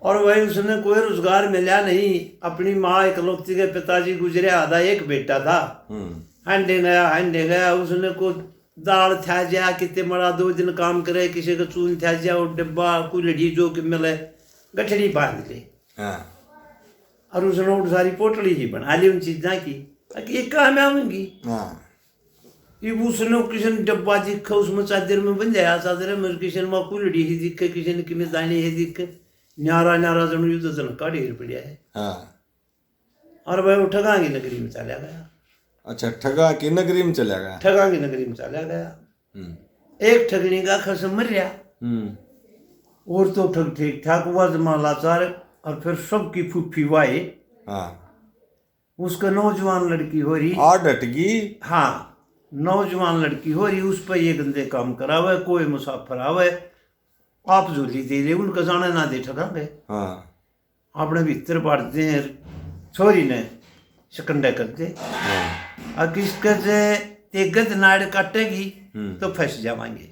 और वही उसने कोई रोजगार मिला नहीं। अपनी माँ इकलौती के पिताजी गुजरे, आधा एक बेटा था। हांडे गया उसने को दाल था जा कितने मरा 2 दिन काम करे, किसी का चून था जा और डिब्बा कोई लड़ी जो कि मिले गठड़ी बांध ली। और उसने और सारी पोटली ही बना ली उन चीजा की, ताकि ये काम आऊंगी। ये उसने किसी ने डब्बा दिखा उसमें चादर में बन जाया, चादर में किसी ने कोई लड़ी ही दिखे, किसी ने किमें दाने ही दिखे, न्यारा न्यारा जन युद्ध जन का ढेर पड़ा है। और भाई वो ठगा की नगरी में चला गया। अच्छा, ठगा की नगरी में चला गया। ठगा की नगरी में चला गया। एक ठगनी का खसम मर गया, और तो ठग ठीक ठाक हुआ जमा लाचार। और फिर सबकी फूफी वाए, उसका नौजवान लड़की हो रही डटगी। हाँ, नौजवान लड़की हो रही, उस पर ये गंदे काम करावे। कोई मुसाफिर आवे आप झोली दे दे, उनका जाना ना दे ठगांगे। अपने भीतर बांटते हैं, छोरी ने शकंडा कर दे। और किसके से तेगत नाड़ काटेगी तो फंस जावांगे।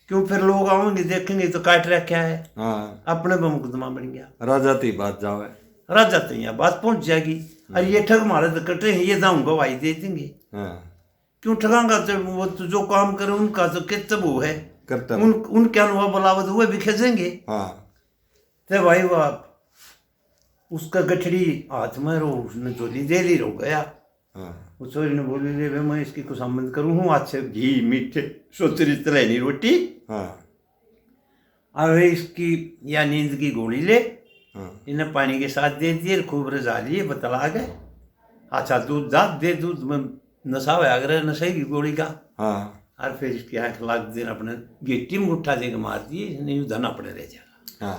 क्यों, फिर लोग आएंगे देखेंगे तो काट रखा है। अपने पर मुकदमा बन गया। राजा ती बात जावे, राजा तो यहाँ बात पहुंच जाएगी। और ये ठग मारे तो कटे हैं, ये दाम गवाही दे देंगे। क्यों ठगांगा, तो वो तो जो काम करे उनका तो कितब वो है, उनके अनुभव बलावत हुए भी खेजेंगे। तो भाई वो उसका गठड़ी हाथ में रो, उसने चोली दे ली, रो गया। वो चोरी ने बोली ले मैं इसकी कुछ संबंध करूँ हूँ, अच्छे घी मीठे सोचरी तलैनी रोटी और इसकी या नींद की गोली ले, इन्हें पानी के साथ दे दिए, खूब रजा लिए, बतला गए। अच्छा दूध दाद दे, दूध में नशा हुआ आग्रह नशे की गोली का। और फिर इसकी आँख लाग देर अपने गिट्टी में उठा देकर मार दिए, नहीं धना पड़े रह जाएगा।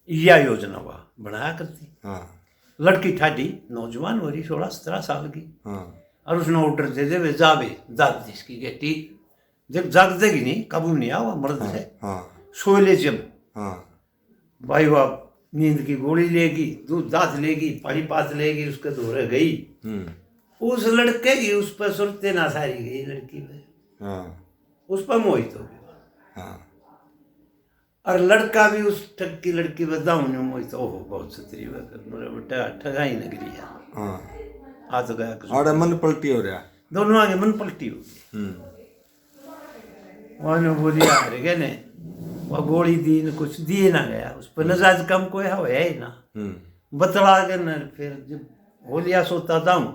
यह योजना वह बनाया करती। लड़की ठाडी नौजवान हो रही, 16-17 साल की। और उसने ऑर्डर दे दे जावे जाग जिसकी गेटी, जब जाग देगी नहीं, काबू नहीं आवा मर्द से। सोले जब भाई वह नींद की गोली लेगी, दूध दांत लेगी, पानी पात लेगी, उसके धोरे गई। उस लड़के की उस पर सुरते ना सारी गई लड़की में, उस पर मोहित हो गई। और लड़का भी उस ठग की लड़की में दाऊं मोहित, ओहो बहुत सतरी बेटा ठगाई नगरी है। आ तो गया मन पलटी हो रहा, दोनों आगे मन पलटी हो गई। वह बोली आ रहे ने वह गोली दी न, कुछ दिए ना गया, उस पर नजाज कम कोई है ही ना। बतला के न फिर जब बोलिया सोता दाऊं,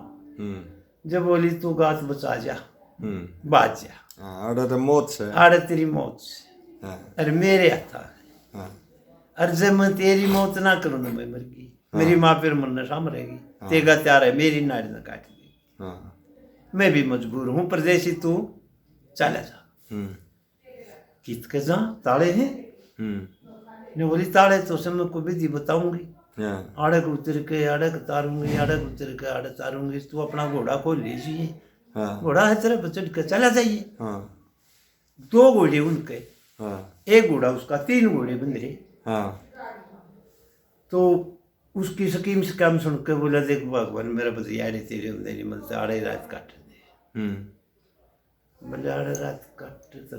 जब बोली तू गात बचा जा, बाज जा, तो मौत से आड़े तेरी मौत से। अरे मेरे आता है, अरे जब मैं तेरी मौत ना करूँ ना मैं मर गई, मेरी माँ फिर मन शाम रहेगी, तेगा त्यार है मेरी नाड़ी ना काट दी। मैं भी मजबूर हूँ, परदेसी तू चला जा। कित के जा ताले हैं, ने बोली ताले तो से मैं कोई विधि बताऊंगी, आड़क उतर के आड़क तारूंगी, आड़क उतर के आड़क तारूंगी, तू अपना घोड़ा खोल लीजिए, घोड़ा है तेरे बचट के चला जाइए। 2 घोड़े उनके, एक घोड़ा उसका, 3 घोड़े बन रहे। तो उसकी स्कीम से काम सुन के बोला देख भगवान मेरा बतिया तेरे अंदर नहीं मिलता, आड़े रात काट दे। बोले आड़े रात काट तो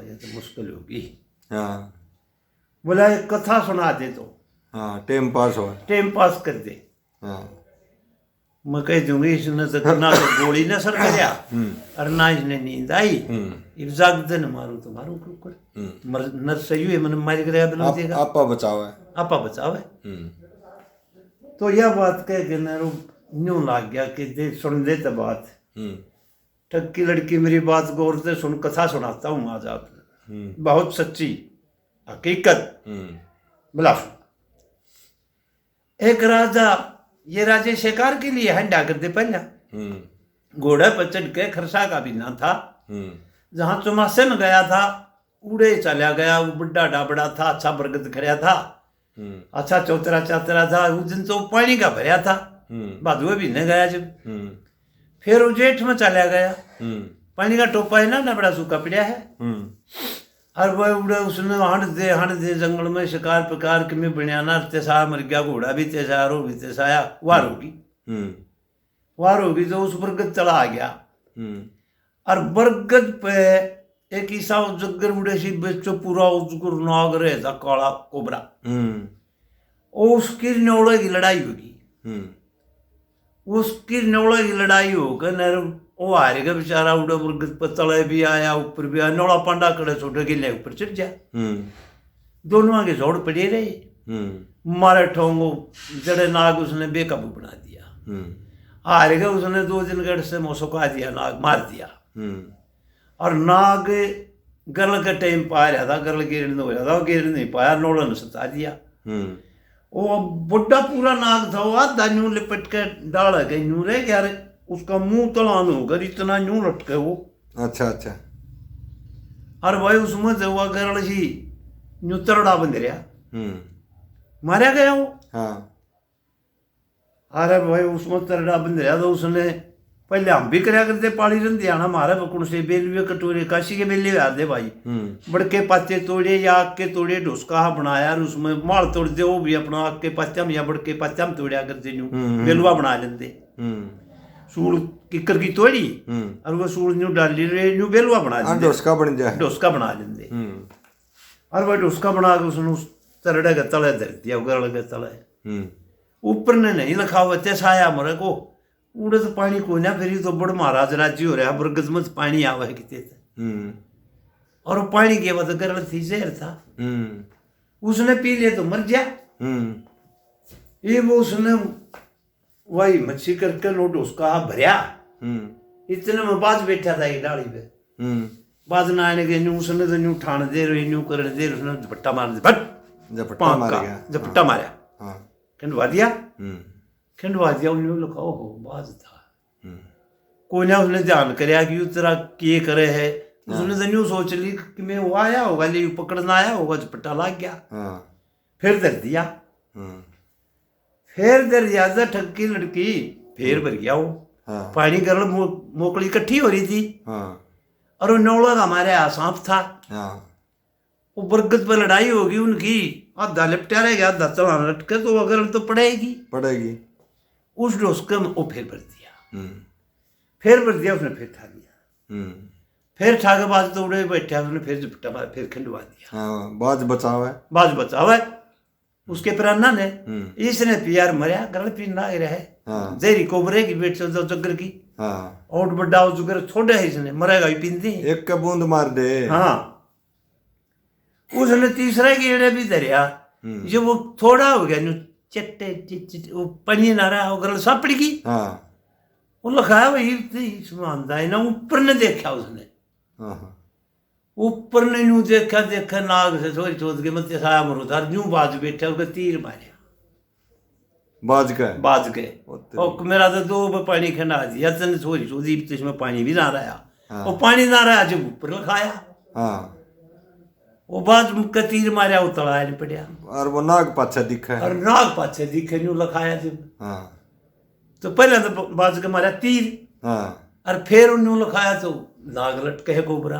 ये तो मुश्किल होगी। बोला एक कथा सुना दे तो टाइम पास हो, टाइम पास कर दे। मैं कह दूंगी इसने तो ना तो गोली ना सर गया और ना इसने नींद आई, इब जाग दे न मारू तो मारू कुकर नर सही है मन मार गया बना देगा, आपा बचावे, आपा बचावे। तो यह बात कह के न न्यू लाग गया कि दे सुन दे तो बात। ठग की लड़की मेरी बात गौर से सुन, कथा सुनाता हूँ आज आप, बहुत सच्ची हकीकत। बोला एक राजा, ये राजे शिकार के लिए हंडा करते पहला, घोड़े पर चढ़ के खरसा का भी ना था, जहां चुमासे में गया था उड़े चला गया। वो बुढ़ा डाबड़ा था, अच्छा बरगद खड़ा था, अच्छा चौतरा चातरा था। उस दिन तो पानी का भरा था, भादुए भी नहीं गया जब। फिर वो जेठ में चला गया, पानी का टोपा है ना बड़ा सूखा पड़ा है। और वह उड़े उसने हंड दे जंगल में शिकार प्रकार के में बनियाना तेसा मर गया, घोड़ा भी तेसा, रो भी तेसाया, वार होगी तो उस बरगद चला आ गया। और बरगद पे एक ईसा जगर उड़े सी बेचो पूरा उसको नाग रहे था काला कोबरा। और उसकी न्योड़े की लड़ाई होगी। उसकी न्योड़े की लड़ाई होकर नर वो हार गया बेचारा। उड़े मुर्ग तले भी आया ऊपर भी आया। नौड़ा पांडा कड़े छोटे गिले ऊपर चढ़ जा। दोनों आगे जोड़ पड़े रहे। मारे ठोंगो जड़े नाग उसने बेकाबू बना दिया। हार गया उसने 2 दिन गढ़ से मोसुका दिया, नाग मार दिया। और नाग गर्ल के टाइम पा रहा था, गर्ल गिरने हो रहा था, वो गिर नहीं पाया, नौड़ा ने सता दिया। वो बुढ़ा पूरा नाग था, वो आधा न्यू लिपट के डाल गए न्यू रह गया। उसका मुंह तलान होकर इतना न्यू लटके वो। अच्छा अच्छा। और भाई उसमें से हुआ गर्ल सी न्यू तरड़ा बंद रहा, मारा गया वो। अरे भाई उसमें तरड़ा बंद रहा तो उसने पहले हम भी कराया करते पाड़ी रंधे आना हमारे बकुण से बेलवे कटोरे काशी के बेले आते भाई। बड़के पाते तोड़े या आग के तोड़े ढोसका बनाया और उसमें माल तोड़ दे, वो भी अपना आग के पात्या में या बड़के पात्या में तोड़िया करते न्यू बेलवा बना लेते। सूल किकर की तोड़ी और वो सूल न्यू डाली रे न्यू बेलवा बना लेते, डोसका बन जाए, डोसका बना लेते। और भाई डोसका बना के उसने उस तरड़े के तले धर दिया, गरल के तले। ऊपर ने नहीं लिखा हुआ थे साया मरे को उड़े तो पानी को ना, फिर तो बड़ महाराज राज्य हो रहा है, बरगद में पानी आवा है कितने। और वो पानी के बाद गरल थी जहर था, उसने पी लिया तो मर गया। ये वो उसने वही मच्छी करके लोट उसका भरिया। इतने में बाज बैठा था एक डाली पे, बाज ना आने के न्यू उसने तो न्यू ठाण दे रही न्यू कर दे, उसने झपट्टा मार दिया, भट झपट्टा मारा, खंडवा दिया। खंडवा दिया उन्हें लगा हो बाज था। कोई ना उसने ध्यान कराया कि तेरा किए करे है, उसने तो न्यू सोच ली कि मैं वो आया होगा, ले पकड़ना आया होगा, झपट्टा लग गया। फिर धर दिया, फिर दर ज्यादा ठक्की लड़की फिर भर गया वो। पानी गर्ल मोकड़ी इकट्ठी हो रही थी और वो नौला का हमारे सांप था। वो बरगद पर लड़ाई होगी उनकी, आधा लिपटा रह गया, आधा चलाना लटके, तो अगर तो पड़ेगी। उस डोसके में वो फिर भर दिया, फिर भर दिया उसने, फिर ठा दिया, फिर ठा के बाद तो उड़े बैठा उसने, फिर झपटा मारा, फिर खंडवा दिया। बाज बचाव है उसके प्राणा ने। इसने पियार मरिया, गल पीना रहे जेरी कोबरे की बेट से जगर की और बड़ा जुगर छोड़े है, इसने मरेगा ही पींदे एक का बूंद मार दे। उसने तीसरा गेड़े भी धरिया, जो वो थोड़ा हो गया न्यू चट्टे वो पनी ना रहा, वो गल सापड़ी की वो लखाया वही सुनता है ना। ऊपर ने देखा उसने, ऊपर ने न्यू देखा नाग से सोच सोच के मत साया मरो था, न्यू बाज बैठा, उसका तीर मारे, बाज गए। और मेरा तो 2 पानी खंडा दिया, तने सोच सोची इसमें पानी भी ना रहा, और पानी ना रहा जब ऊपर लखाया, वो बाज का तीर मारा, वो तड़ाया नहीं पड़िया, और वो नाग पाछा दिखा है, और नाग पाछे दिखे न्यू लखाया जब। तो पहले तो बाज के मारा तीर, और फिर न्यू लखाया तो नाग लटके है कोबरा।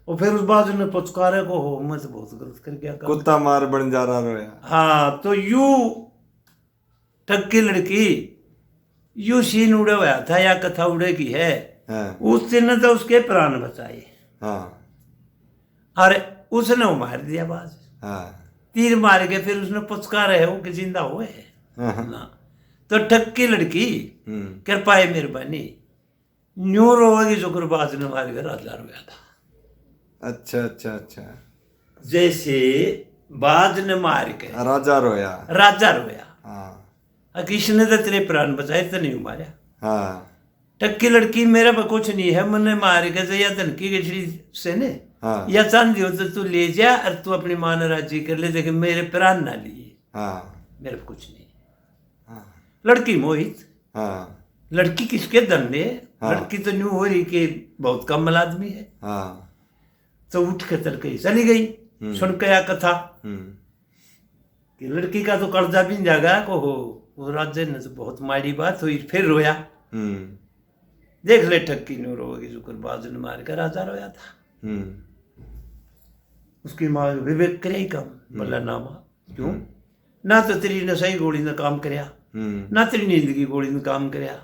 और फिर उस बाजू ने पुचकारे को हो, मैं तो बहुत गलत कर गया, कुत्ता मार बन जा रहा है। तो यू ठक्की लड़की यू सीन उड़े हुआ था, या कथा उड़े की है। उस दिन तो उसके प्राण बचाए, अरे उसने वो मार दिया बाज, तीर मार के फिर उसने पुचकारे है वो कि जिंदा हुए ना। तो ठक्की लड़की कृपा मेहरबानी न्यू रोगी जो बाज ने मार के राजा रोया था। अच्छा। जैसे बाज ने मार के राजा रोया। किसने तो तेरे प्राण बचाए, तो नहीं मारा। टक्की लड़की मेरे पे कुछ नहीं है, मैंने मार के या धनकी गठड़ी से ने या चांदी हो तो तू ले जा और तू अपनी मां ने राजी कर ले, लेकिन मेरे प्राण ना लिए, मेरे पे कुछ नहीं। लड़की मोहित, लड़की किसके धंधे, लड़की तो न्यू हो रही कि बहुत कम आदमी है। तो उठ के तड़के चली गई, सुन के या कथा कि लड़की का तो कर्जा भी जागा को हो, वो राजा ने तो बहुत माड़ी बात हुई, फिर रोया। देख ले ठक्की न्यू रोगी जुकर बाजू ने मार कर राजा रोया था। उसकी माँ विवेक करे ही कम, बोला ना माँ क्यों, ना तो तेरी नशाई गोली ने काम करया, ना तेरी नींद की गोली ने काम करया,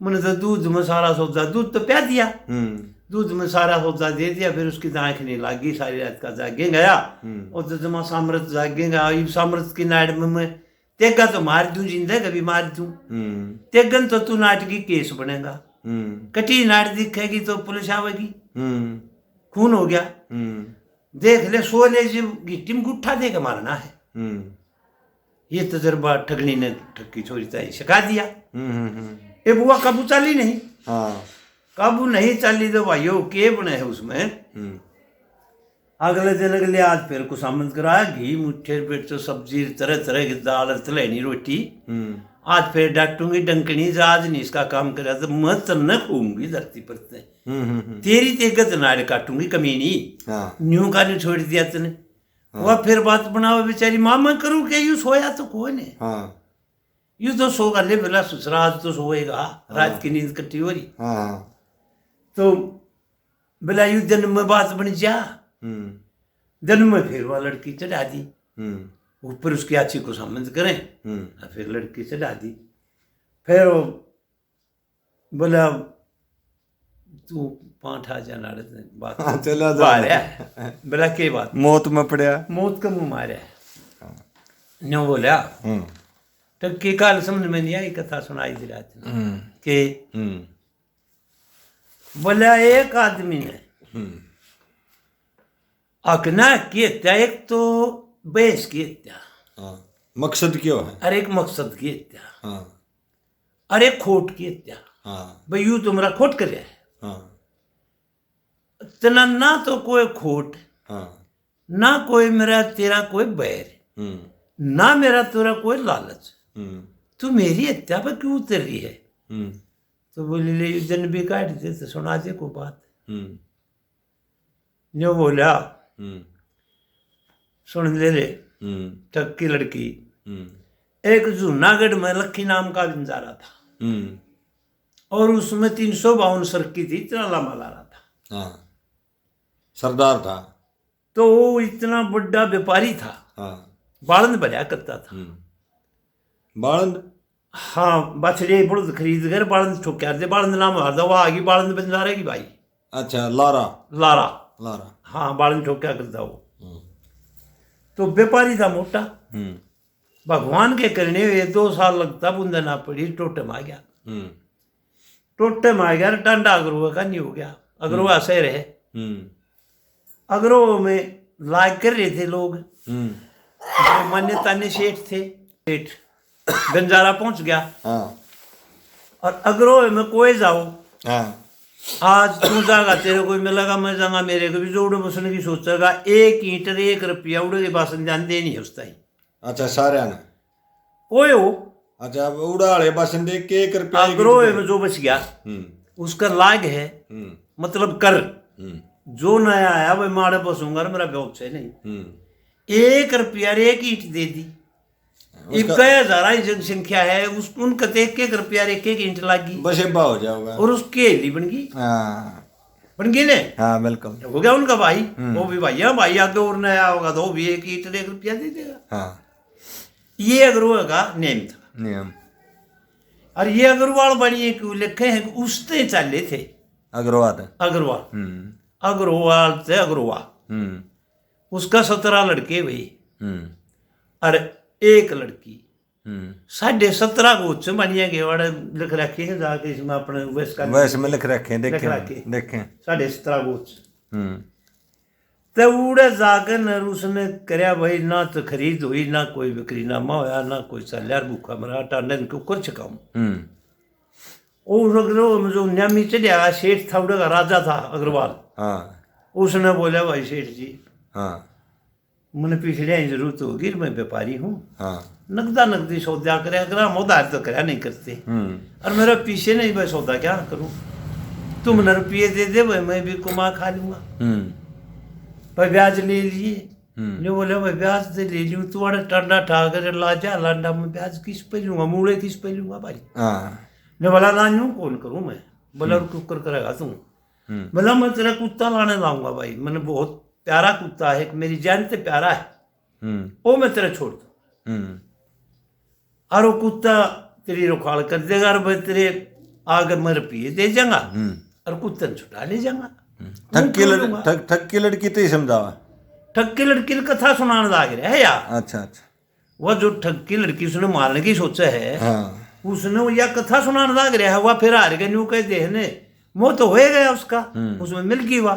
मैंने तो दूध मसाला सौदा दूध तो प्या दिया, दूध में सारा सौदा दे दिया, फिर उसकी तो आँख नहीं लागी, सारी रात का जागे गया। और तो जमा सामर्थ जागेगा, ये सामर्थ की नाड़ में मैं तेगा तो मार दूं, जिंदा कभी मार दूं, तेगन तो तू नाटकी केस बनेगा, कटी नाड़ दिखेगी तो पुलिस आवेगी, खून हो गया, देख ले 16 गिट्टी में गुट्ठा दे के मारना है। ये तजर्बा ठगनी ने ठगी छोरी ताई सिखा दिया। ये बुआ काबू चाली नहीं, काबू नहीं चाली तो भाइयों के बने है उसमें। अगले दिन अगले आज फिर कुछ सामंत कराया, घी मुठ्ठे पेट तो सब्जी तरह तरह की दाल तलैनी रोटी। आज फिर डांटूंगी डंकनी, आज नहीं इसका काम करा तो मैं तन्ने खूंगी धरती पर से, तेरी तेगत नाड़ काटूंगी कमीनी, न्यू का नहीं छोड़ दिया तने। वह फिर बात बनाओ बेचारी, माँ मैं करूँ क्या, यू सोया तो कोई नहीं, यू तो सो गले बेला सुसरा, आज तो सोएगा, रात की नींद कट्टी हो रही। तो बेला यू जन्म में बात बन जा, जन्म में फिर वह लड़की चढ़ा दी, ऊपर उसकी आची को संबंध करें, फिर लड़की चढ़ा दी। फिर बोला तू 5,000 बात चला जा, बोला के बात, मौत में पड़या, मौत का मुंह मारे नो बोला। तो के काल समझ में नहीं आई, कथा सुनाई दी रात के बोला एक आदमी ने अकना की हत्या, एक तो बेस की हत्या, मकसद क्यों है, अरे एक मकसद की हत्या, अरे खोट की हत्या, भाई यू तुम्हारा खोट कर है, तना ना तो कोई खोट, ना कोई मेरा तेरा कोई बैर, ना मेरा तेरा कोई लालच, तू मेरी हत्या पर क्यों उतर रही है। तो बोले ले जन भी काट दे तो सुना दे को बात। जो बोला सुन ले ठग की लड़की, एक जूनागढ़ में लक्की नाम का बंजारा था, और उसमें 352 सरकी थी, इतना लंबा ला रहा था, सरदार था, तो वो इतना बड़ा व्यापारी था, बालंद भरिया करता था। बालंद, हाँ बछड़े बुढ़ खरीद कर बालंद ठोक्या दे, बालंद नाम हार वो आगी बालंद बंजारे की भाई। अच्छा लारा, लारा, लारा, हाँ बालंद ठोक्या करता वो। तो व्यापारी था मोटा, भगवान के करने हुए 2 साल लगता, बूंदा ना पड़ी, टोटे में आ गया, टोटे में आ गया, टांडा अगरोह का नहीं हो गया, अगरोह से रहे, अगरोह में लाग कर रहे थे लोग, मान्यता ने सेठ थे, सेठ बंजारा पहुंच गया, और अगरोह में कोई जाओ, आज तू जागा तेरे कोई मिलेगा, मैं जाऊंगा मेरे को भी जोड़ बसने की सोचेगा, 1 ईंट 1 रुपया उड़े के बासन जान दे नहीं उसता ही। अच्छा सारे ने कोई हो, अच्छा उड़ाड़े बासन दे के 1 रुपया, अगरोह में जो बच गया उसका लाग है, मतलब कर, जो नया आया वही मारे बसूंगा, मेरा बहुत से नहीं, 1 रुपया 1 ईंट दे दी। कई हजारा जनसंख्या है, उस उनका 1 रुपया 1 ईंट लागी, बस एब्बा हो जाओगा, और उसकी हेली बन गई, बन गई ने, हाँ बिल्कुल हो गया उनका भाई, वो भी भाई भाई आगे और नया होगा तो वो भी 1 ईंट 1 रुपया दे देगा। ये अगरोह का नियम था, नियम। और ये अग्रवाल बनी क्यों लिखे हैं, उससे चले थे अग्रवाल, अग्रवाल, अग्रवाल से अग्रवाल, उसका 17 लड़के भाई, और 1 लड़की, 17.5 गोच बनिया के वाड़े लिख रखे हैं, जाके इसमें अपने वैसे में लिख रखे हैं, देखें 17.5 गोच। तो उड़े जाकर न उसने करया भाई, ना तो खरीद हुई, ना कोई बिक्री नामा होया, ना कोई चलिया, भूखा मरा टांडन को कर छकाऊं। और अग्रवाल जो न्यामी चलिया, सेठ था उड़े का राजा था अग्रवाल, उसने बोला भाई सेठ जी, मैंने पिछले जरूरत होगी, मैं व्यापारी हूँ, नकदा नकदी सौदा करे, अगर हम उधार तो करया नहीं करते, और मेरा पीछे नहीं भाई सौदा क्या करूँ, तुमने रुपये दे दे भाई, मैं भी कुमा खा लूंगा, भाई ब्याज ले लिए, जो बोले भाई ब्याज से ले लूँ, तुम्हारा टांडा ठा कर लाजा लांडा, मैं ब्याज किस पे लूंगा, मूड़े किस पे लूंगा भाई, ने बोला ना यूँ कौन करूँ मैं, बोला कुकर करेगा तू, बोला मैं तेरा कुत्ता लाने लाऊंगा भाई, मैंने बहुत प्यारा कुत्ता है, मेरी जान से प्यारा है, वो मैं तेरा छोड़ दूँ, और वो कुत्ता तेरी रुखाल कर देगा, और भाई तेरे आगे मैं रुपये दे जाऊंगा, और कुत्ते ने छुटा ले जाऊंगा। ठग की लड़की तो ही समझावा। ठग की लड़की की कथा सुनाने लग रहा है यार। अच्छा अच्छा। वह जो ठग की लड़की उसने मारने की सोचा है, हाँ उसने वो यह कथा सुनाने लग रहा है। वह फिर हार गया, न्यू कह देने वो तो हो गया उसका, उसमें मिल गई वह।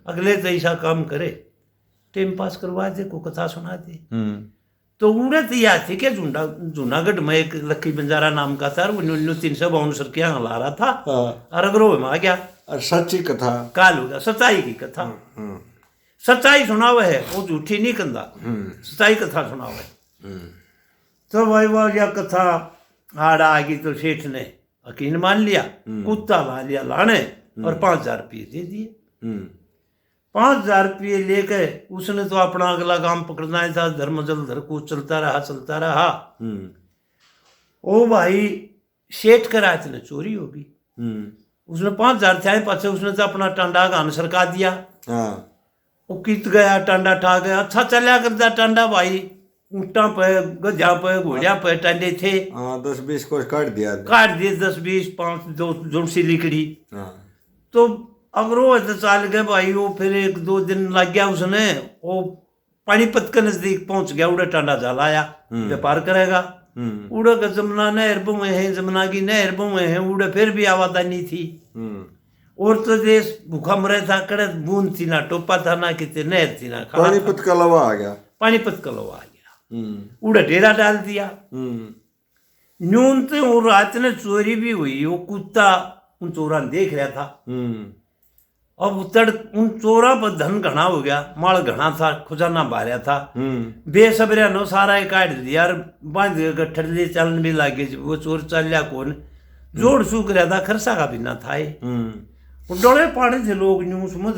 अगले तो ऐसा काम करे, टाइम पास करवा दे, को कथा सुना दे। तो उड़े तो याद थी कि जूनागढ़ में एक लक्की बंजारा नाम का था, वो 352 सरकियां ला रहा था और अग्रोह में आ गया। सच्ची कथा काल हो गया, सच्चाई की कथा। सच्चाई सुनावे है, वो झूठी नहीं कंदा, सच्चाई कथा सुनावे। तो भाई वह यह कथा हाड़ा आ गई तो सेठ ने यकीन मान लिया, कुत्ता ला लिया लाने और 5,000 रुपये दे दिए। 5,000 रुपये लेकर उसने तो अपना अगला काम पकड़ना ही था। धर्म जल धर को चलता रहा। ओ भाई सेठ का रात ने चोरी होगी। उसने 5,000 थे पाछे, उसने तो अपना टांडा गान सरका दिया। वो कित गया, टांडा ठा गया। अच्छा चलिया करता टांडा भाई, ऊँटा पे, गधा पे, घोड़िया पे टांडे थे। 10-20 को काट दिए 10-20, 5 दो सी लिकड़ी। तो अग्रोह तो चाल गए भाई। वो फिर 1-2 दिन लग गया उसने। वो पानीपत के नजदीक पहुंच गया, उड़े टांडा जलाया, व्यापार करेगा। उड़े का जमुना नहर बुए है, जमुना की नहर बुए है, उड़े फिर भी आवादानी थी। और तो देश भूखा मरे था, कड़े बूंद थी ना, टोपा था ना, कितने नहर थी ना। पानीपत का लवा आ गया, पानीपत का लवा आ गया। उड़े डेरा डाल दिया। न्यून तो वो रात ने चोरी भी हुई। वो कुत्ता उन चोरा देख रहा था। अब उन चोरा पर धन घना हो गया, माल घना था, खजाना बारया था। बेसबरिया नो सारा ही काट दिया और बांध गठर ले चलन भी लागे। वो चोर चलिया कौन जोड़ सूख रहा था, खरसा का भी ना था। डले पाड़े थे लोग, न्यू समझ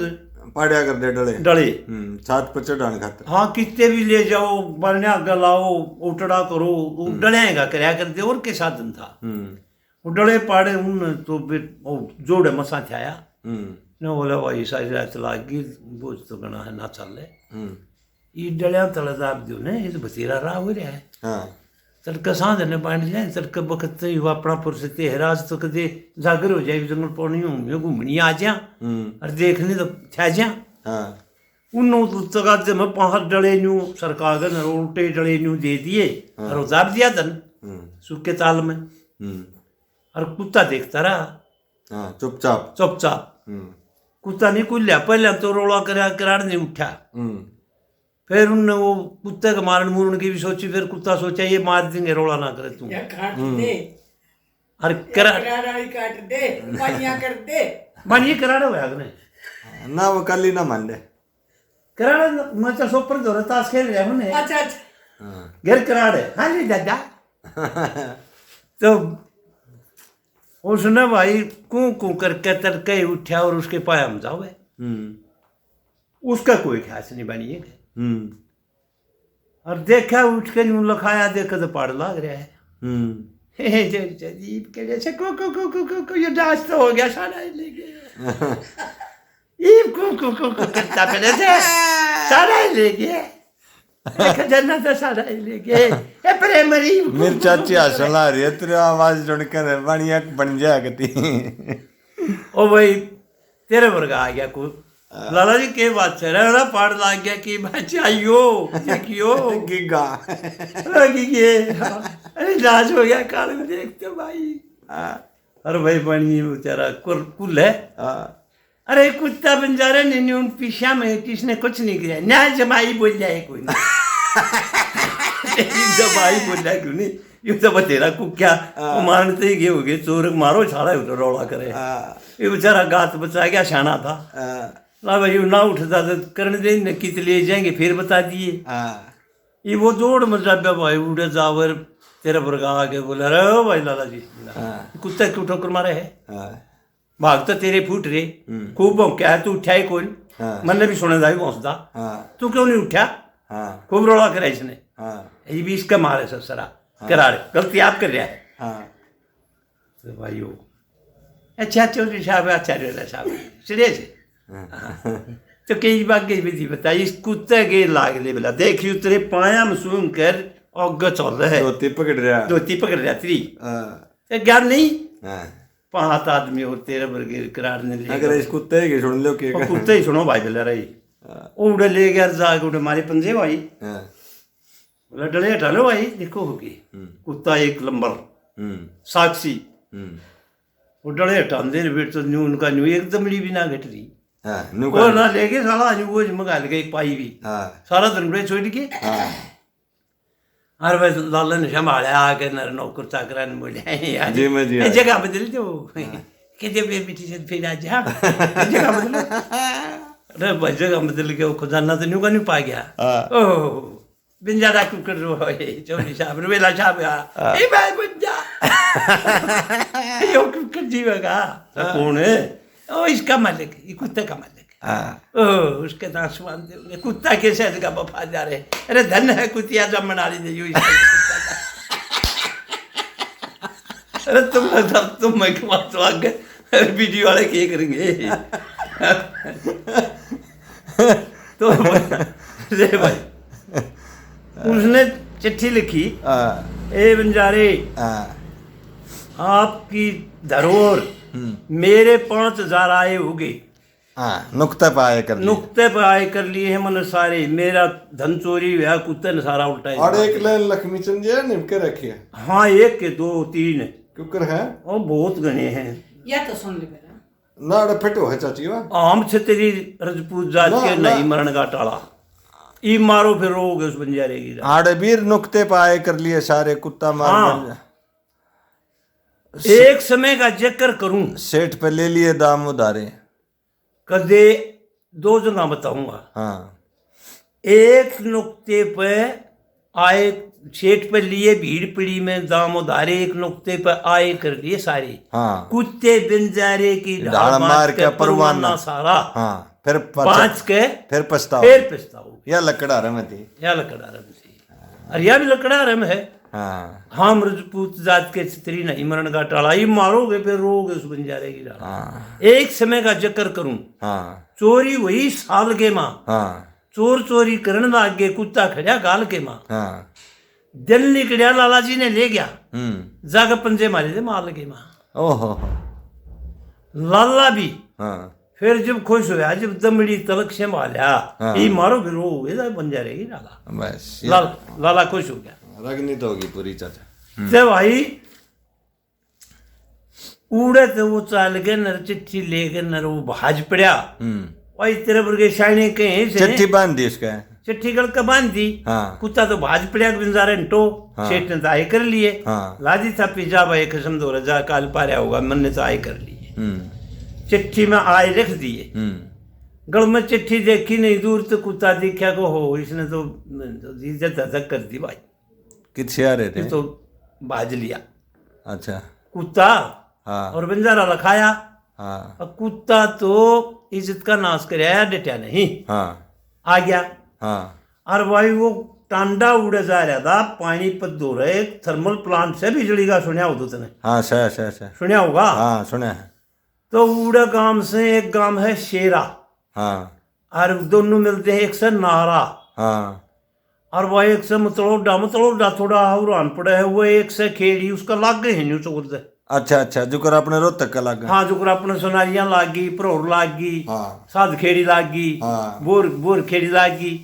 पाड़िया कर दे डले साथ पर चढ़ाने खातर। हाँ कितने भी ले जाओ, बरना गलाओ, उटड़ा करो, डलेगा करया करते। और के साधन था वो डले पाड़े। उन तो जोड़े मसा थे आया ने बोला भाई सारी रात लागी, बोझ तो गना है ना चले। ये डलिया तलदाब दो ने, ये तो बतेरा रहा हो रहा है। तड़का सांझ ने बांध जाए, तड़का बखत अपना पुरुष तेहराज तो कदे जागर हो जाए, जंगल पौनी होंगे घूमनी आ जा और देखने तो छा जा। उन तक मैं 5 डले न्यू सरकागन और उल्टे डले न्यू दे दिए और उतार दिया धन सूखे ताल में। और कुत्ता देखता रहा चुपचाप। कुत्ता नहीं कुल्ला, पहले तो रोड़ा करार नहीं उठा। फिर उनने वो कुत्ते का मारण मूरण की भी सोची। फिर कुत्ता सोचा ये मार देंगे, रोड़ा ना करे तू। और मानिए कराड़ा हुआ अगने ना, वो कल ही ना मान ले कराड़ा। मैं तो सोपर दो रहा ताश खेल रहा हूँ। अच्छा घर कराड़े। हाँ जी दादा। तो उसने भाई कू करके तड़के उठा और उसके पाया हम जाओ। उसका कोई ख्यास नहीं बनी। और देखा उठ कर यूं लखाया, देखा तो पाड़ लाग रहा है। जरीब के जैसे को ये डांस तो हो गया, सारा ले गया। को करता पहले से सारा ले गया। जन्नत सारा ले गए। ए प्रेमरी मेरी चाची हंसन ला रही है तेरी आवाज सुनकर, बढ़िया बन जाया करती। ओ भाई तेरे वर्गा आ गया को लाला जी के बात से रहा पाड़ लाग गया कि बचाइयो देखियो गिगा गिगे। अरे लाज हो गया काल में देखते भाई। अरे भाई बनी बेचारा कुल है। अरे कुत्ता बंजारा ने उन पीछा में किसने कुछ नहीं किया ना, जमाई बोल जाए कोई जमाई बोल जाए क्यों नहीं। ये तो बतेरा को क्या मारते ही गए हो गए, चोर मारो छाड़ा तो रौला करे। ये बेचारा गात बचा गया, शाना था। ला भाई ना उठता तो करने दे कित ले जाएंगे, फिर बता दिए। ये वो जोड़ मजाबा भाई उड़े जावर तेरा वर्गा आके बोला रे भाई लाला जी कुत्ता क्यों ठोकर मारे है, भाग तो तेरे फूट रे खूब भौंक्या है, तू उठा ही कौन। मैंने भी सुना था पहुंचता, तू क्यों नहीं उठा। खूब रोड़ा करा इसने, ये भी इसका मारे सब सरा करारे, गलती आप कर रहा है। तो भाई वो अच्छा चौधरी साहब आचार्य साहब चिड़े से तो कई बात गई विधि बताई। इस कुत्ते के लाग ले बोला देखी उतरे पाया में सुन कर और चल रहा है, धोती पकड़ रहा तेरी ज्ञान नहीं। 5 आदमी और 13 वर्गे करारने ले अगर इस कुत्ते की सुन लो के कुत्ते ही सुनो भाई चल रही उड़े ले गया जाके उड़े मारे पंजे भाई डले हटा लो भाई देखो होगी कुत्ता एक लंबर साक्षी वो डले हटाते फिर तो न्यू उनका न्यू एकदम भी ना घट रही वो ना लेके साला वो मंगा लेगा एक पाई भी सारा दिन बड़े छोड़ के हर वैसे लाला ने संभाला आके नौकर चाकर ने बोले जगह बदल दो कि जब ये बेटी से फिर आ जा जगह बदल अरे भाई जगह बदल के वो खजाना तो न्यू का नहीं पा गया ओह बिंजारा कुकर रो है चोरी साहब वेला साहब ए भाई बिंजा यो कुकर जीवेगा कौन है ओ इसका मालिक ये कुत्ते का मालिक ओह उसके दांत बांधे कुत्ता कैसे का वफादार है अरे धन है कुतिया जमन वाली ने यू अरे तुम मैं के बात आगे वीडियो वाले क्या करेंगे तो रे भाई उसने चिट्ठी लिखी ए बंजारे आपकी धरोहर मेरे 5,000 आए होगे नुक्ते पे आए कर लिए हैं मन सारे मेरा धन चोरी हुआ कुत्ते ने सारा उल्टा और एक लाइन लक्ष्मी चंद जी निपके रखी है हाँ एक के 2 3 कुकर है और बहुत गणे हैं या तो सुन ले ना फिटो है चाची वा आम छतरी रजपूत जात के नहीं मरण का टाला ई मारो फिर रोगे उस बंजारे की आड़े वीर नुक्ते पे आए कर लिए सारे कुत्ता मार एक समय का जिक्र करूं सेठ पे ले लिए दाम उधारे कदे 2 जगह बताऊंगा हाँ एक नुक्ते पे आए सेठ पे लिए भीड़ पड़ी में दाम उधारे एक नुक्ते पे आए कर लिए सारे हाँ कुत्ते बंजारे की ढाल मार के परवाना सारा हाँ फिर 5 के फिर पछताओ या लकड़ा रम थी अरे या भी लकड़ा रम है हाँ हम रजपूत जात के स्त्री नहीं मरण का टाला ही मारोगे फिर रोगे उस बंजारे की हाँ एक समय का जिक्र करूं हाँ चोरी वही साल के माँ हाँ चोर चोरी करने लाग गए कुत्ता खड़ा गाल के माँ हाँ दिल निकलिया लाला जी ने ले गया जाकर पंजे मारे थे माल के माँ ओहो लाला भी हाँ फिर जब खुश हुआ जब दमड़ी तलक से मालिया ये मारो फिर रो बन जा रही लाला बस लाला खुश हो गया रगनी तो होगी पूरी चाचा जब भाई उड़े तो वो चाल के नर चिट्ठी लेके नर वो भाज पड़ा वही तेरे वर्गे शायने कहीं चिट्ठी बांध दी उसका चिट्ठी गल का बांध दी हाँ कुत्ता तो भाज पड़ा बिंजारे टो सेठ ने तो आय कर लिए हाँ लादी था पिज्जा भाई कसम 2000 काल पाया होगा मन ने तो आय कर लिए चिट्ठी में आय रख दिए गल में चिट्ठी देखी नहीं दूर तो कुत्ता दिखा को हो इसने तो इज्जत अदक कर दी भाई कितने आ रहे थे तो भाज लिया अच्छा कुत्ता हाँ और बंजारा रखाया हाँ अब कुत्ता तो इज्जत का नाश कराया डटा नहीं हाँ आ गया हाँ और भाई वो टांडा उड़े जा रहा था पानीपत दो रहे थर्मल प्लांट से बिजली का सुनिया हो तुमने हाँ सह सुनिया होगा हाँ सुना है तो उड़े गांव से एक गांव है शेरा हाँ और दोनों मिलते हैं एक से नारा हाँ और वह एक से मतलोडा थोड़ा और पड़ा है वो एक से खेड़ी उसका लाग गए हैं न्यू चोर से अच्छा जो कर अपने रोहतक का लाग हाँ जो कर अपने सोनारियां लाग गई प्रौर लाग गई हाँ साध खेड़ी लाग गई हाँ बोर खेड़ी लाग गई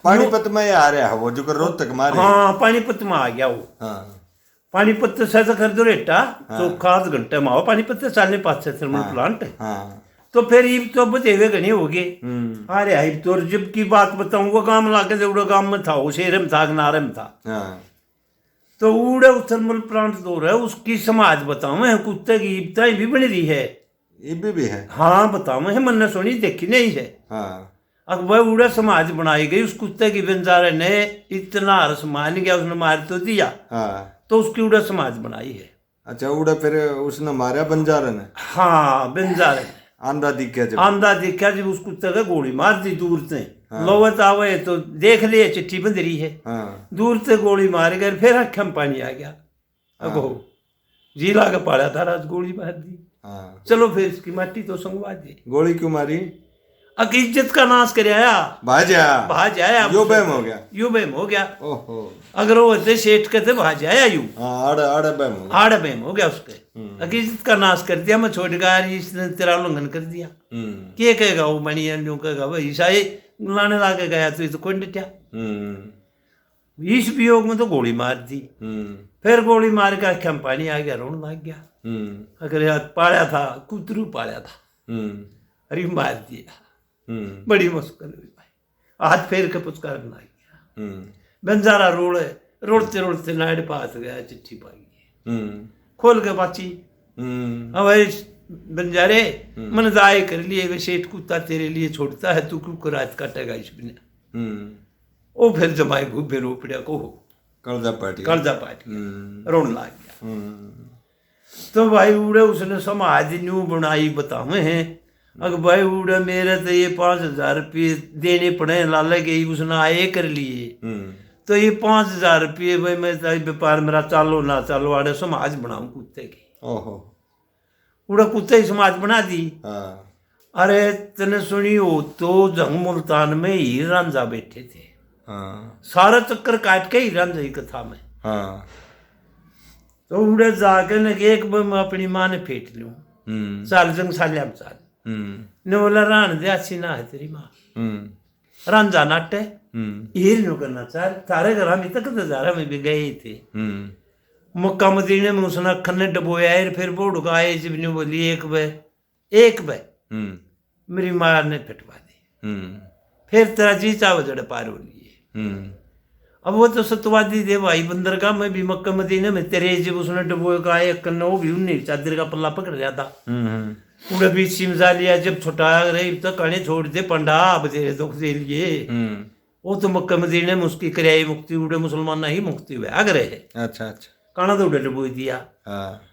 पानीपत में आ रहा है वो जो कर रोहतक मारे हाँ पानीपत में आ गया वो हाँ पानीपत से तो कर दो रेटा तो खाद घंटे में आओ पानीपत से चलने पास से थर्मल प्लांट हाँ तो फिर ईब तो बतेवे गने हो गए अरे आई तो जब की बात बताऊं वो गांव लाके जो गांव में था वो शहर में था नारे में था तो उड़े थर्मल प्लांट दो रहे उसकी समाज बताऊं है कुत्ते की ईबता भी बन रही है ये भी है हाँ बताऊं है मन ने सुनी देखी नहीं है अब वह उड़ा समाज बनाई गई उस कुत्ते की बंजारे ने इतना हर्ष मान गया उसने मार तो दिया तो उसकी उड़ा समाज बनाई है अच्छा उड़ा फिर उसने मारा बंजारे ने हाँ बंजारे आंधा दिखा जब उस कुत्ते का गोली मार दी दूर से लोवत आवे तो देख लिए चिट्ठी बंध रही है दूर से गोली मार गए फिर अखम में पानी आ गया अगो जिला का पाड़ा था राज गोली मार दी चलो फिर इसकी मट्टी तो संगवा दी गोली क्यों मारी अक इज्जत का नाश कर आया, भाज आया यो बहम हो गया, यू बहम हो गया। ओहो अगर वो होते सेठ के थे भाज आया यू आड़ा बहम हो गया, आड़ बहम हो गया उसके। अक इज्जत का नाश कर दिया, मैं छोड़ गया, इसने तेरा उल्लंघन कर दिया। क्या कहेगा वो बनिया, जो कहेगा भाई ईसाई लाने लाके गया तो ये तो कोई डटा। इस वियोग में तो गोली मार दी, फिर गोली मार के आँखें में पानी आ गया, रोने लग गया। अगर यार पाया था कुतरू पाया था, अरे मार दिया, बड़ी मुश्किल हुई भाई। हाथ फेर के पुचकार बना गया, बंजारा रोड़ते रोड़ते नाड़ पास गया, चिट्ठी पाई, खोल के बाची। अब भाई बंजारे मन दाए कर लिए, वे सेठ कुत्ता तेरे लिए छोड़ता है, तू क्यों रात काटेगा इस बिना। वो फिर जमाए भूबे रो पड़ा को कर्जा पाट रोन लग गया। तो भाई उड़े उसने समाज न्यू बनाई बतावे हैं, अगर भाई उड़े मेरे तो ये 5,000 रुपये देने पड़े, लाले गई उसने आए कर लिए, तो ये 5,000 रुपये भाई मैं व्यापार मेरा चालो ना चालो, आड़े समाज बनाऊं कुत्ते की। उड़ा कुत्ते ही समाज बना दी। अरे तने सुनी हो तो जंग मुल्तान में ही रांझा बैठे थे, सारा चक्कर काट के ही रांझा की कथा में। तो उड़े जाके न एक मैं अपनी माँ ने फेंट लूं, साल जंग साल्या में साल ने बोला रान दे अच्छी ना है तेरी माँ, रांझा नाटे हीर नु करना चाह तारे घर हम तक हजारा में भी गए थे। मक्का मदीने में उसने अखन ने डबोया, फिर बोड़ का आए जब ने बोली एक बे मेरी माँ ने पिटवा दी, फिर तेरा जी चाव जड़े पार हो लिए। अब वो तो सतवादी दे भाई बंदरगाह में भी मक्का मदीने में तेरे जब उसने डबोए का आए अक्कन वो भी उन्हें चादर का पल्ला पकड़ लिया था, पूरे बीच सिमजा लिया, जब छोटा रही तो कहने छोड़ दे पंडा अब तेरे दुख दे लिए। वो तो मक्का मदीने में उसकी कराई मुक्ति, उड़े मुसलमान नहीं मुक्ति हुए आगरे है। अच्छा काना तो उड़े डबो दिया,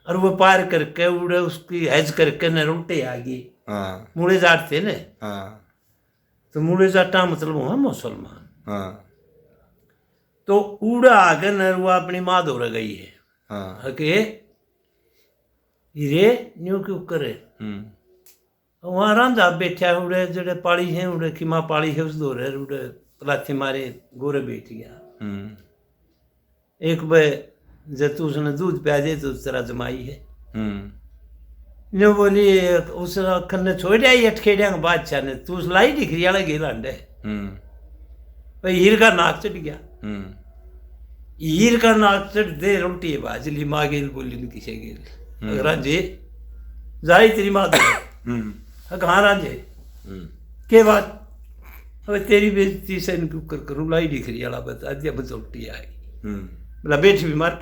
और वो पार करके उड़े उसकी हज करके न रोटे आ गई। मुड़े जाट थे न, तो मुड़े जाटा मतलब हुआ मुसलमान। तो उड़ा आके नरुआ अपनी माँ दौड़ गई है के हीरे न्यू क्यों करे। वहाँ रांझा बैठा उड़े जड़े पाली है, उड़े की माँ पाली है उस दौरे उड़े लाठी मारे गोरे बैठ गया। एक बे जब तू उसने दूध प्या दे तो तेरा जमाई है। न्यू बोली उस अखन ने छोड़ आई अटखेड़िया बादशाह ने, तू उस लाई दिख रही वाला गेला अंडे भाई हीर का नाक चढ़ गया। हीर का नाक चढ़ दे रोटी बाजली माँ गेल बोली न किसे गेल राजे जाई तेरी माँ कहाँ राजे के बात अब तेरी बेइज्जती से इनको कर करूँ लाई दिख रही वाला बता दिया बचौटी आएगी। बोला बेटी भी मार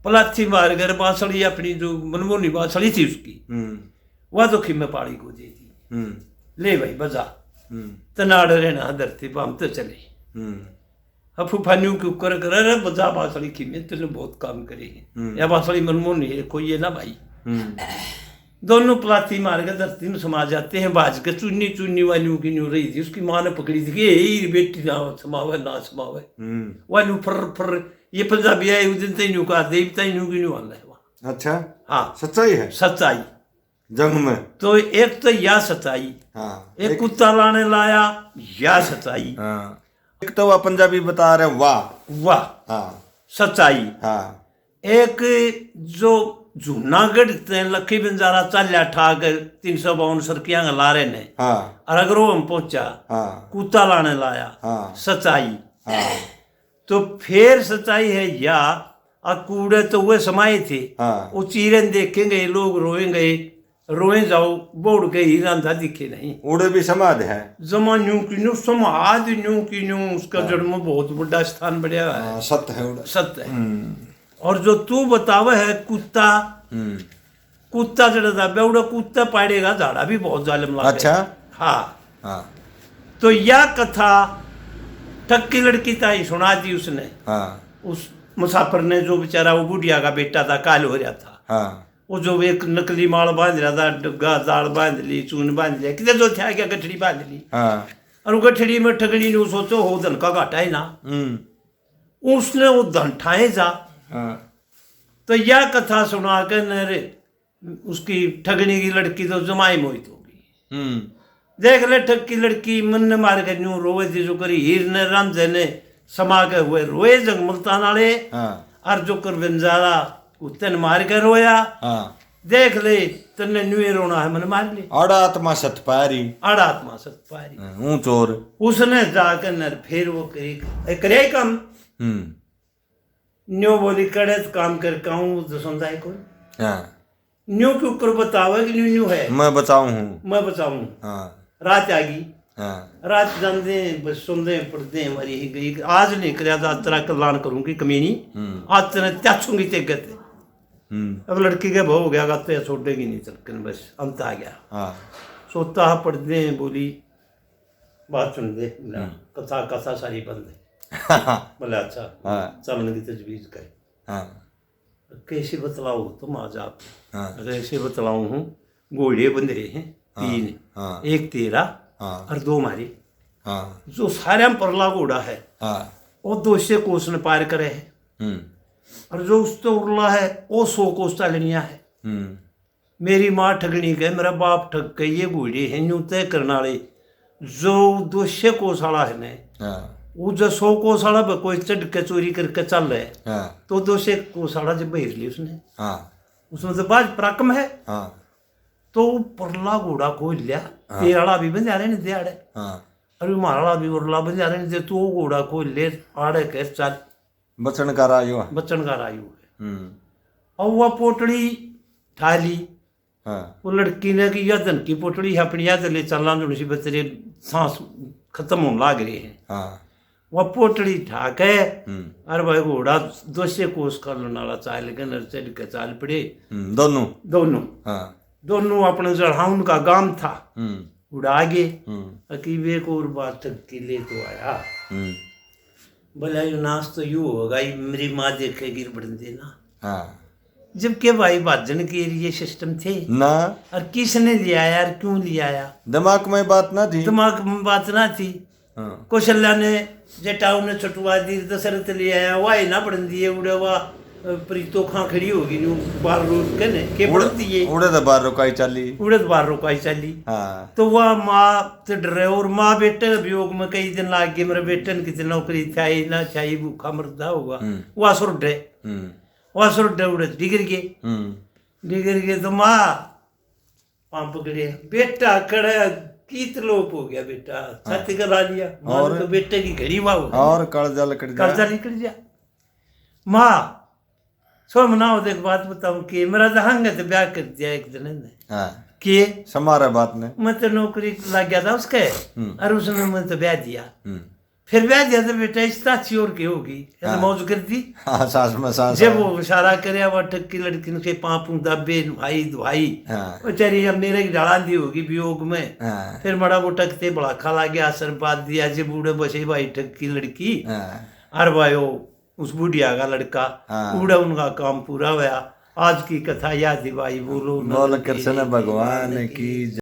पलाथी मार कर बांसड़ी अपनी जो मनमोहनी बांसड़ी थी उसकी वह तो खिम्मे पाड़ी को दे दी, ले भाई बजा तनाड़ रहना धरती पाम तो चले। अब फूफानियों के ऊपर कर रहे बजा बांसड़ी खिम्मे तुझे बहुत काम करेगी या बांसड़ी मनमोहनी है कोई ये ना भाई। दोनों पलाथी मार के धरती में समा जाते हैं, बाज के चुन्नी चुन्नी वाली की न्यू रही थी, उसकी माँ ने पकड़ी थी कि बेटी ना समावे ना समावे वाली फर फर ये पंजाबी आए उस दिन तय न्यू का देवता न्यू की न्यू वाला है वहाँ। अच्छा हाँ सच्चाई है, सच्चाई जंग में तो एक तो या सच्चाई एक कुत्ता लाने लाया या सच्चाई, एक तो वह पंजाबी बता रहे वाह सच्चाई। एक जो जूनागढ़ लखी बंजारा चाल्या ठाक 352 सरकियां ला रहे ने और अगर वो हम पहुंचा कुत्ता लाने लाया सच्चाई। तो फिर सच्चाई है या कूड़े तो वे समाये थे वो चीरन देखेंगे लोग रोएंगे, रोए जाओ बोड़ के ही रांधा दिखे नहीं, उड़े भी समाज है जमा न्यू की न्यू समाज न्यू की न्यू उसका जन्म बहुत बड़ा स्थान बढ़िया है, सत्य है सत्य है। और जो तू बतावे है कुत्ता जड़ा बेवड़ा कुत्ता पाड़ेगा झाड़ा भी बहुत जालिम लगा। अच्छा हाँ तो यह कथा ठक्की लड़की था ही सुना दी उसने। उस मुसाफिर ने जो बेचारा वो बुढ़िया का बेटा था काल हो रहा था, वो जो एक नकली माल बांध रहा था, डग्गा दाल बांध ली चून बांध लिया कितने जो था क्या गठड़ी बांध ली और गठड़ी में ठगड़ी ने सोचो हो धन का घाटा है ना, उसने वो धन ठाए जा। तो यह कथा सुना कर उसकी ठगनी की लड़की तो जमाई मोहित होगी देख ले ठक्की लड़की मन ने मार के न्यू रोए थी जो करी हीर ने रामजे ने समा के हुए रोए जंग मुल्तान वाले और जो कर बंजारा उतन मार के रोया देख ले तन्ने न्यू रोना है मन मार ले आड़ा आत्मा सतपारी हूँ चोर उसने जाकर नर फिर वो करे काम न्यो बोली कड़े काम कर कहूँ तो सुनता है कोई न्यू के ऊपर बतावे कि न्यू न्यू है मैं बचाऊं रात आ गई रात जानते बस सुनते पढ़ते हमारी ही गई आज नहीं कर तेरा कल्याण करूंगी कमीनी आज तेरे त्याचूंगी ते गते अब लड़की के भाव हो गया गाते छोड़ेगी नहीं चलकर बस अंत आ गया सोता पढ़ते हैं बोली बात सुन दे कथा सारी बंद है बोले अच्छा चलने की तजवीज करे कैसे बतलाओ तुम आज आप ऐसे बतलाऊ हूँ घोड़े बंद रहे हैं 3 एक तेरा और 2 मारी जो सारे में परला घोड़ा है वो 200 कोस ने पार करे है और जो उस तो उरला है वो 100 कोस चालनिया है मेरी माँ ठगनी के मेरा बाप ठग के ये घोड़े हैं न्यू तय करने वाले जो 200 कोस वाला है ने वो जो 100 कोस वाला कोई चढ़ के चोरी करके चल रहे तो 200 कोस वाला जब बहिर ली उसमें तो बाज पराक्रम है तो परला घोड़ा खोल लिया तेरा भी बन जा रहे नहीं दिहाड़े अरे मारा भी उरला बन जा रहे नहीं तो घोड़ा खोल ले आड़े के चल बचन का रायु है और वह पोटड़ी ठाली वो लड़की ने की यदन की पोटड़ी अपनी याद ले चलना जो सी बतरे सांस खत्म होने लाग रहे हैं वह पोटड़ी ठाक है अरे भाई घोड़ा 200 कोस कर नाला चाल के नर चढ़ के चाल पड़े दोनों अपने जड़ाउन का गांव था उड़ा गए अकीब एक और बात तक के ले तो आया बोला यो नाश तो यू होगा मेरी माँ देखेगी बढ़ देना जबकि भाई भाजन के लिए सिस्टम थे ना और किसने लिया यार क्यों लिया दिमाग में बात ना थी कौशल्या ने जटाऊ ने छुटवा दी दशरथ ले आया वाई ना बढ़ दिए उड़े वा प्रीतो खां खड़ी होगी बार रोक के ने के बढ़ दिए उड़े तो बार रोकाई चली तो वह माँ तो डरे और माँ बेटे वियोग में कई दिन लाग गए मेरे बेटे ने कितनी नौकरी चाहिए ना चाहिए भूखा मरदा होगा वह सुर डे उड़े डिगर गए तो माँ पांप पकड़े बेटा कड़ा कीत लोप हो गया बेटा छाती करा लिया और तो बेटे की घड़ी और कर्जा निकल जा माँ सो मनाओ देख बात बताऊं कि मेरा जहांग तो ब्याह कर दिया एक दिन ने किए समारा बात ने मैं तो नौकरी लग गया था उसके और उसने मैं तो ब्याह दिया फिर ब्याह दिया तो बेटा इस अच्छी और की होगी मौज कर दी सास में सास जब वो इशारा करे वो ठक्की लड़की के पापू दबे भाई बेचारी अब मेरे की डाला दी होगी वियोग में फिर बड़ा वो टकते बड़ा खाला गया आशीर्वाद दिया जब बूढ़े बचे भाई ठक्की लड़की और भाई उस बुढ़िया का लड़का बूढ़ा उनका काम पूरा हुआ आज की कथा याद भाई बोलो कृष्ण भगवान की।